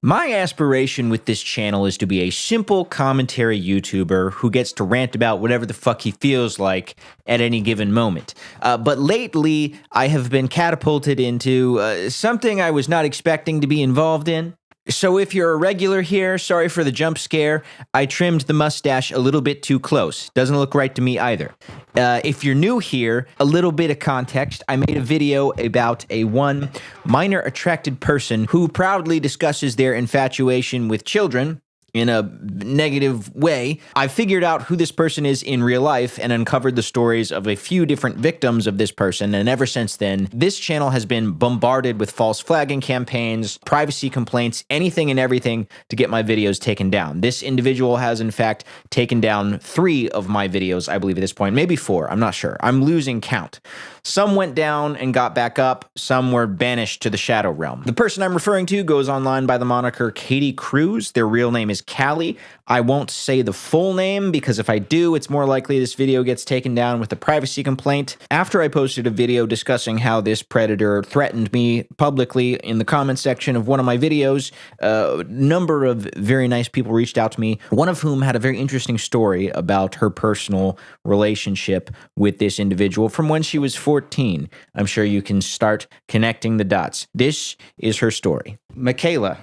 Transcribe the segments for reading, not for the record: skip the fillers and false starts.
My aspiration with this channel is to be a simple commentary YouTuber who gets to rant about whatever the fuck he feels like at any given moment. But lately, I have been catapulted into something I was not expecting to be involved in. So if you're a regular here, sorry for the jump scare. I trimmed the mustache a little bit too close. Doesn't look right to me either. If you're new here, a little bit of context. I made a video about one minor attracted person who proudly discusses their infatuation with children in a negative way. I figured out who this person is in real life and uncovered the stories of a few different victims of this person, and ever since then, this channel has been bombarded with false flagging campaigns, privacy complaints, anything and everything to get my videos taken down. This individual has, in fact, taken down 3 of my videos, I believe at this point, maybe 4, I'm not sure. I'm losing count. Some went down and got back up, some were banished to the shadow realm. The person I'm referring to goes online by the moniker Katie Cruz. Their real name is Callie. I won't say the full name because if I do, it's more likely this video gets taken down with a privacy complaint. After I posted a video discussing how this predator threatened me publicly in the comments section of one of my videos, a number of very nice people reached out to me, one of whom had a very interesting story about her personal relationship with this individual from when she was 14. I'm sure you can start connecting the dots. This is her story. Michaela.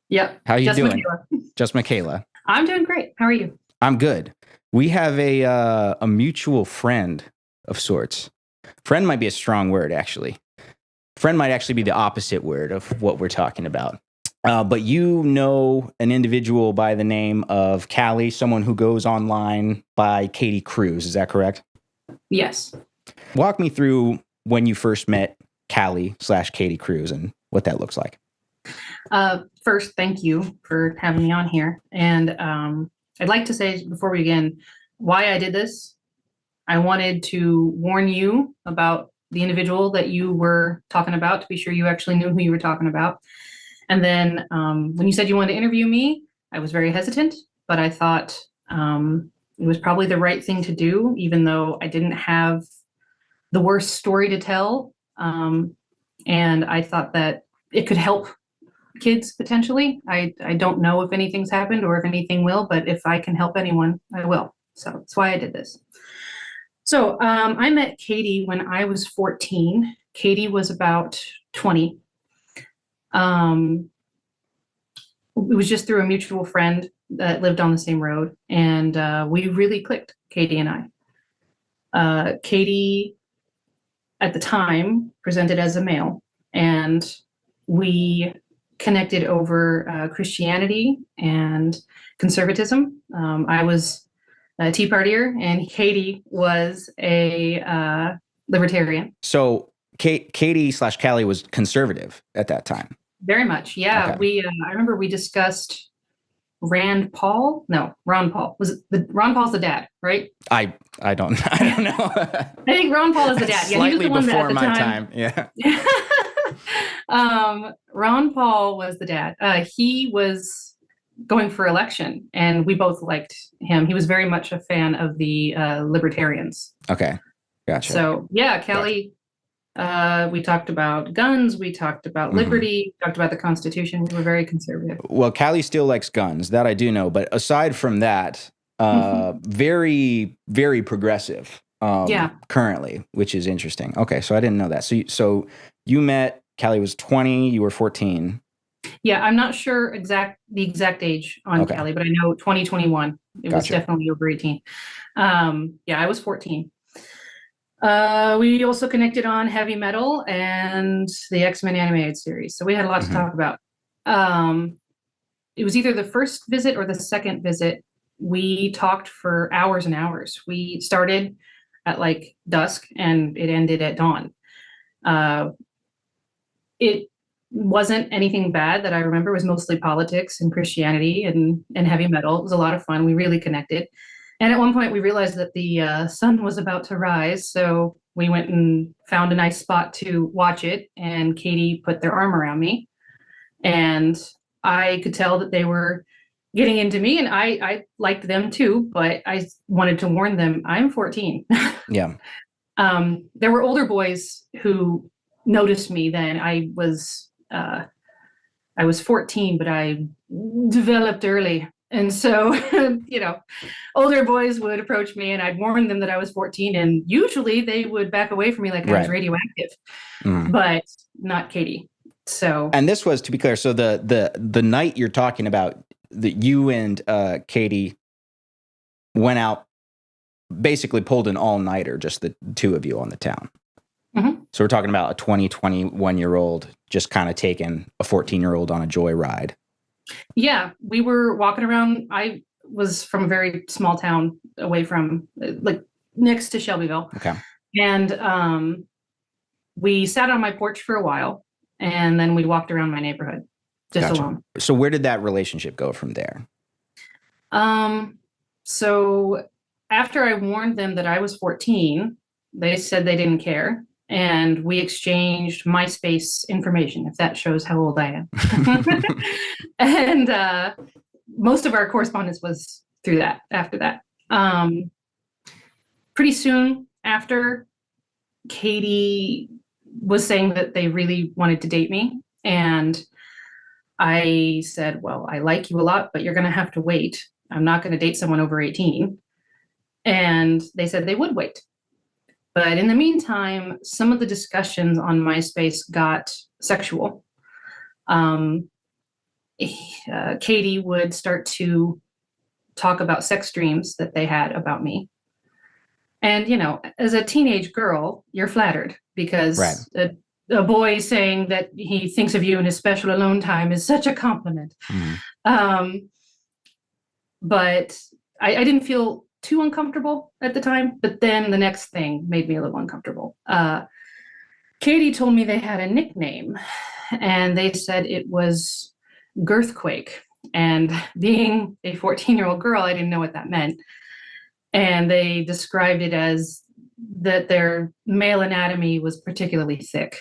Yep. How you Just doing? Michaela. Just Michaela. I'm doing great. How are you? I'm good. We have a mutual friend of sorts. Friend might be a strong word, actually. Friend might actually be the opposite word of what we're talking about. But you know an individual by the name of Callie, someone who goes online by Katie Cruz. Is that correct? Yes. Walk me through when you first met Callie/Katie Cruz and what that looks like. First, thank you for having me on here. And I'd like to say before we begin why I did this. I wanted to warn you about the individual that you were talking about to be sure you actually knew who you were talking about. And then when you said you wanted to interview me, I was very hesitant, but I thought it was probably the right thing to do, even though I didn't have the worst story to tell. And I thought that it could help kids potentially. I don't know if anything's happened or if anything will, but if I can help anyone, I will. So that's why I did this. So I met Katie when I was 14. Katie was about 20. It was just through a mutual friend that lived on the same road, and we really clicked, Katie and I. Katie, at the time, presented as a male, and we connected over Christianity and conservatism. I was a Tea Partier, and Katie was a libertarian. So Katie/Callie was conservative at that time. Very much, yeah. Okay. I remember we discussed Ron Paul. Ron Paul's the dad, right? I don't know. I think Ron Paul is the dad. Yeah, Slightly he was the one before that at the my time. Yeah. Ron Paul was the dad. He was going for election, and we both liked him. He was very much a fan of the libertarians. Okay, gotcha. So yeah, Callie. We talked about guns. We talked about liberty. We talked about the Constitution. We were very conservative. Well, Callie still likes guns. That I do know. But aside from that, very, very progressive. Currently, which is interesting. Okay, so I didn't know that. So you met. Callie was 20. You were 14. Yeah, I'm not sure the exact age on Callie, but I know 2021. It was definitely over 18. Yeah, I was 14. We also connected on heavy metal and the X-Men animated series. So we had a lot to talk about. It was either the first visit or the second visit. We talked for hours and hours. We started at like dusk and it ended at dawn. It wasn't anything bad that I remember. It was mostly politics and Christianity and heavy metal. It was a lot of fun. We really connected. And at one point, we realized that the sun was about to rise, so we went and found a nice spot to watch it, and Katie put their arm around me, and I could tell that they were getting into me, and I liked them too, but I wanted to warn them, I'm 14. Yeah. There were older boys who noticed me then. I I was 14, but I developed early. And so, older boys would approach me and I'd warn them that I was 14, and usually they would back away from me like I was radioactive, but not Katie. So, and this was, to be clear, so the night you're talking about, that you and Katie went out, basically pulled an all-nighter, just the two of you on the town. Mm-hmm. So we're talking about a 21-year-old just kind of taking a 14-year-old on a joyride. Yeah, we were walking around. I was from a very small town away from, like, next to Shelbyville. Okay. And we sat on my porch for a while, and then we walked around my neighborhood just alone. So where did that relationship go from there? So after I warned them that I was 14, they said they didn't care. And we exchanged MySpace information, if that shows how old I am. And most of our correspondence was through that, after that. Pretty soon after, Katie was saying that they really wanted to date me. And I said, well, I like you a lot, but you're going to have to wait. I'm not going to date someone over 18. And they said they would wait. But in the meantime, some of the discussions on MySpace got sexual. Katie would start to talk about sex dreams that they had about me. And, as a teenage girl, you're flattered because a boy saying that he thinks of you in his special alone time is such a compliment. But I didn't feel too uncomfortable at the time, but then the next thing made me a little uncomfortable. Katie told me they had a nickname, and they said it was Girthquake. And being a 14-year-old girl, I didn't know what that meant. And they described it as that their male anatomy was particularly thick.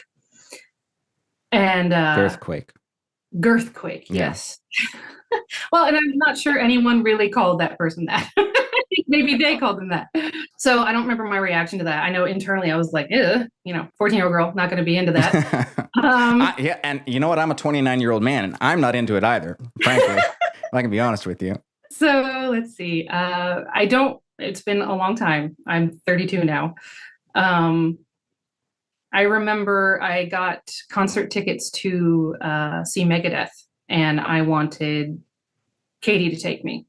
And Girthquake. Girthquake, yes. Well, and I'm not sure anyone really called that person that. Maybe they called them that. So I don't remember my reaction to that. I know internally I was like, 14-year-old girl, not going to be into that. Yeah, and you know what? I'm a 29-year-old man, and I'm not into it either, frankly, if I can be honest with you. So let's see. It's been a long time. I'm 32 now. I remember I got concert tickets to see Megadeth, and I wanted Katie to take me.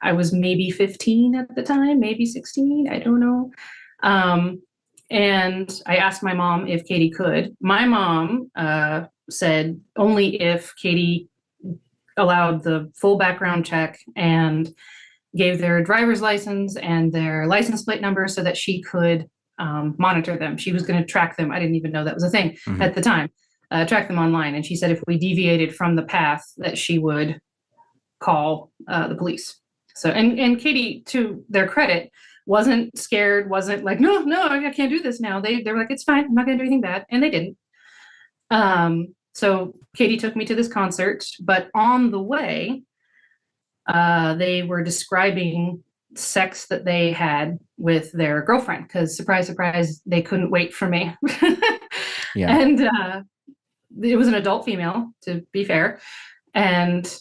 I was maybe 15 at the time, maybe 16, I don't know. And I asked my mom if Katie could. My mom said only if Katie allowed the full background check and gave their driver's license and their license plate number so that she could monitor them. She was going to track them. I didn't even know that was a thing at the time. Track them online. And she said if we deviated from the path that she would call the police. So, and Katie, to their credit, wasn't scared, wasn't like, no, I can't do this now. They were like, it's fine. I'm not going to do anything bad. And they didn't. So Katie took me to this concert, but on the way, they were describing sex that they had with their girlfriend because, surprise, surprise, they couldn't wait for me. Yeah. And it was an adult female, to be fair. And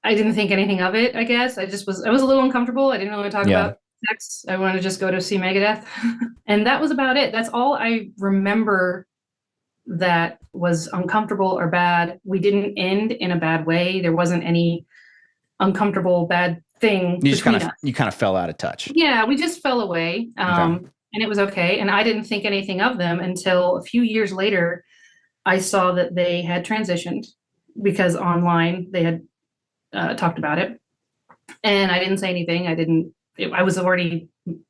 I didn't think anything of it, I guess. I was a little uncomfortable. I didn't really want to talk about sex. I wanted to just go to see Megadeth. And that was about it. That's all I remember that was uncomfortable or bad. We didn't end in a bad way. There wasn't any uncomfortable bad thing. You kind of fell out of touch. Yeah, we just fell away. And it was okay. And I didn't think anything of them until a few years later. I saw that they had transitioned because online they had talked about it. And I didn't say anything. I was already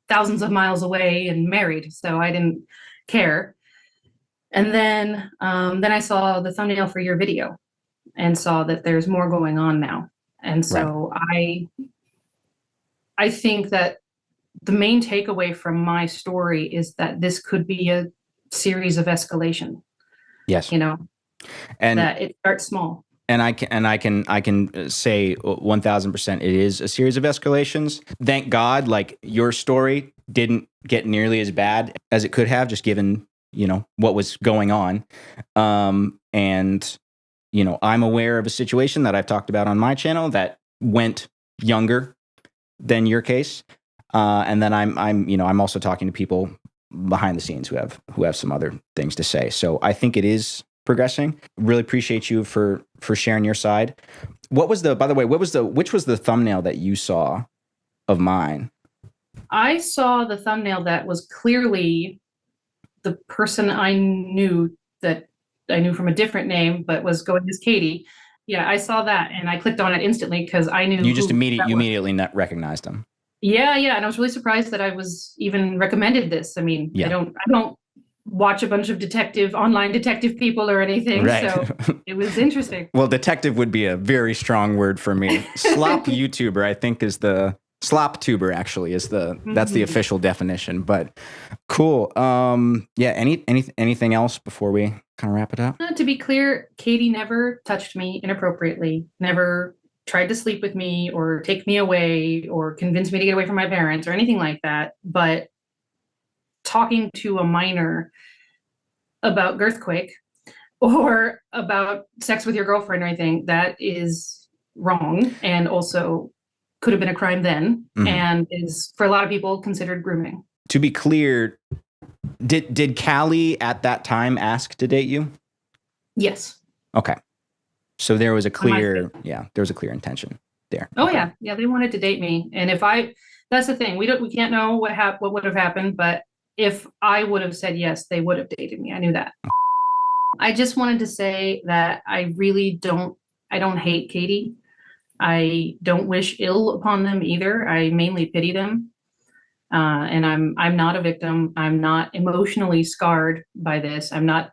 thousands of miles away and married, so I didn't care. And then I saw the thumbnail for your video and saw that there's more going on now. And so I think that the main takeaway from my story is that this could be a series of escalation. Yes. And that it starts small. And I can say 1,000% it is a series of escalations. Thank God, like, your story didn't get nearly as bad as it could have, just given what was going on. And I'm aware of a situation that I've talked about on my channel that went younger than your case. And then I'm also talking to people behind the scenes who have some other things to say. So I think it is progressing. Really appreciate you for sharing your side. Which was the thumbnail that you saw of mine? I saw the thumbnail that was clearly the person I knew from a different name, but was going as Katie. Yeah, I saw that and I clicked on it instantly because I knew you immediately recognized him. Yeah, and I was really surprised that I was even recommended this. I mean, Yeah. I don't watch a bunch of online detective people or anything, right. So it was interesting. Well, detective would be a very strong word for me. Slop YouTuber, I think, is the slop tuber. Actually, is that's the official definition. But cool. Yeah. Anything else before we kind of wrap it up? To be clear, Katie never touched me inappropriately. Never tried to sleep with me or take me away or convince me to get away from my parents or anything like that. But talking to a minor about Girthquake or about sex with your girlfriend or anything, that is wrong and also could have been a crime then, and is for a lot of people considered grooming. To be clear, did Callie at that time ask to date you? Yes. Okay. So there was a clear intention there. Oh okay. Yeah, they wanted to date me, and that's the thing, we can't know what would have happened, but if I would have said yes, they would have dated me. I knew that. I just wanted to say that I don't hate Katie. I don't wish ill upon them either. I mainly pity them, and I'm not a victim. I'm not emotionally scarred by this. I'm not,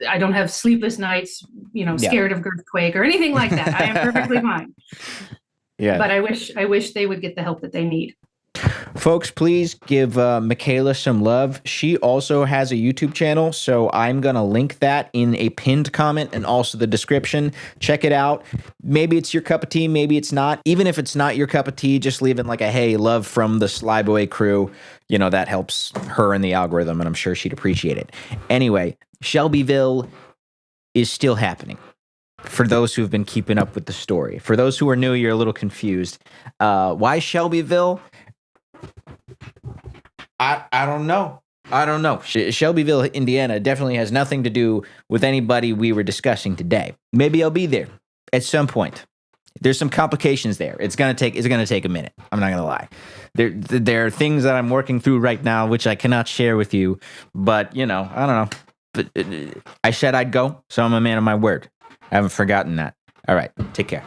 I don't have sleepless nights, scared of Girthquake or anything like that. I am perfectly fine. Yeah. But I wish they would get the help that they need. Folks, please give Michaela some love. She also has a YouTube channel, so I'm going to link that in a pinned comment and also the description. Check it out. Maybe it's your cup of tea, maybe it's not. Even if it's not your cup of tea, just leave it like a hey, love from the Slyboy crew. That helps her in the algorithm, and I'm sure she'd appreciate it. Anyway, Shelbyville is still happening. For those who've been keeping up with the story. For those who are new, you're a little confused. Why Shelbyville? I don't know. Shelbyville, Indiana definitely has nothing to do with anybody we were discussing today. Maybe I'll be there at some point. There's some complications there. It's gonna take a minute. I'm not gonna lie. There are things that I'm working through right now which I cannot share with you. But I don't know. But I said I'd go, so I'm a man of my word. I haven't forgotten that. All right, take care.